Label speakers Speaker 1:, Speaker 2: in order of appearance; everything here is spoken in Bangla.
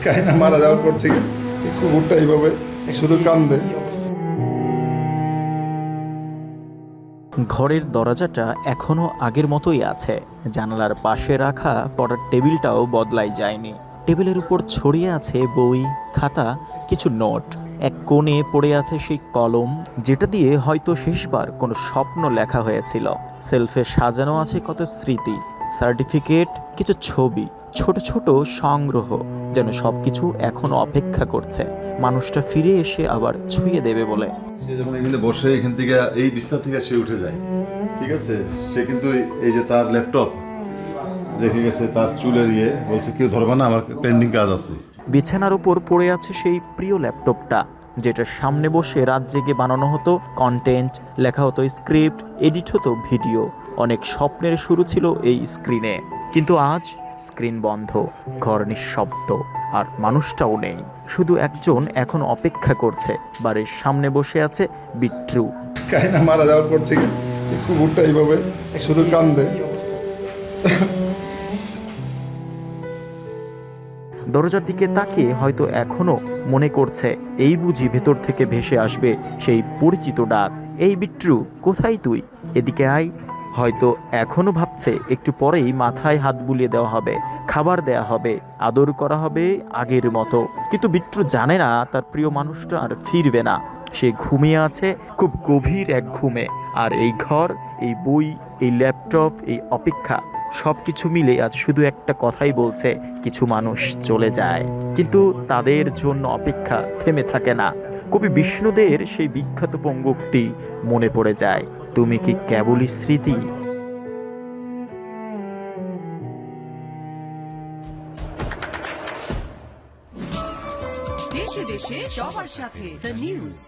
Speaker 1: কাহিনা মারা যাওয়ার পর থেকে এই কুকুরটা এইভাবে শুধু কান্দে।
Speaker 2: ঘরের দরজাটা এখনো আগের মতোই আছে, জানালার পাশে রাখা পড়ার টেবিলটাও বদলাই যায়নি। টেবিলের উপর ছড়িয়ে আছে বই, খাতা, কিছু নোট। এক কোণে পড়ে আছে সেই কলম যেটা দিয়ে হয়তো শেষবার কোনো স্বপ্ন লেখা হয়েছিল। সেলফে সাজানো আছে কত স্মৃতি, সার্টিফিকেট, কিছু ছবি, ছোট ছোট সংগ্রহ, যেন সবকিছু এখনো অপেক্ষা করছে মানুষটা ফিরে এসে আবার ছুঁয়ে দেবে বলে।
Speaker 3: সে যখন এখানে বসে এখান থেকে এই বিছনা থেকে সে উঠে যায়, ঠিক আছে, সে কিন্তু এই যে তার ল্যাপটপ রেখে গেছে, তার চুলের বলছে কেউ ধরবে না, আমার পেন্ডিং কাজ আছে।
Speaker 2: বিছানার উপর পড়ে আছে সেই প্রিয় ল্যাপটপটা যেটার সামনে বসে রাত জেগে বানানো হতো কন্টেন্ট, লেখা হতো স্ক্রিপ্ট, এডিট হতো ভিডিও। অনেক স্বপ্নের শুরু ছিল এই স্ক্রিনে, কিন্তু আজ স্ক্রিন বন্ধ, ঘর নিঃশব্দ, আর মানুষটাও নেই। শুধু একজন এখন অপেক্ষা করছে, বাড়ির সামনে বসে আছে বিট্টু।
Speaker 1: কাহিনা মারা যাওয়ার পর থেকে এই কুকুরটা এইভাবে শুধু কান্দে।
Speaker 2: দরজার দিকে তাকিয়ে হয়তো এখনো মনে করছে এই বুঝি ভেতর থেকে ভেসে আসবে সেই পরিচিত ডাক, এই বিট্টু কোথায় তুই, এদিকে আয়। হয়তো এখনো ভাবছে একটু পরেই মাথায় হাত বুলিয়ে দেওয়া হবে, খাবার দেয়া হবে, আদর করা হবে আগের মতো। কিন্তু বিট্টু জানে না তার প্রিয় মানুষটা আর ফিরবে না। সে ঘুমিয়ে আছে খুব গভীর এক ঘুমে, আর এই ঘর, এই বই, এই ল্যাপটপ, এই অপেক্ষা, সবকিছু মিলে আজ শুধু একটা কথাই বলছে, কিছু মানুষ চলে যায়, কিন্তু তাদের জন্য অপেক্ষা থেমে থাকে না। কবি বিষ্ণুদের সেই বিখ্যাত পঙ্গক্তি মনে পড়ে যায়, তুমি কি কেবলই স্মৃতি।
Speaker 4: দেশে দেশে সবার সাথে দ্য নিউজ।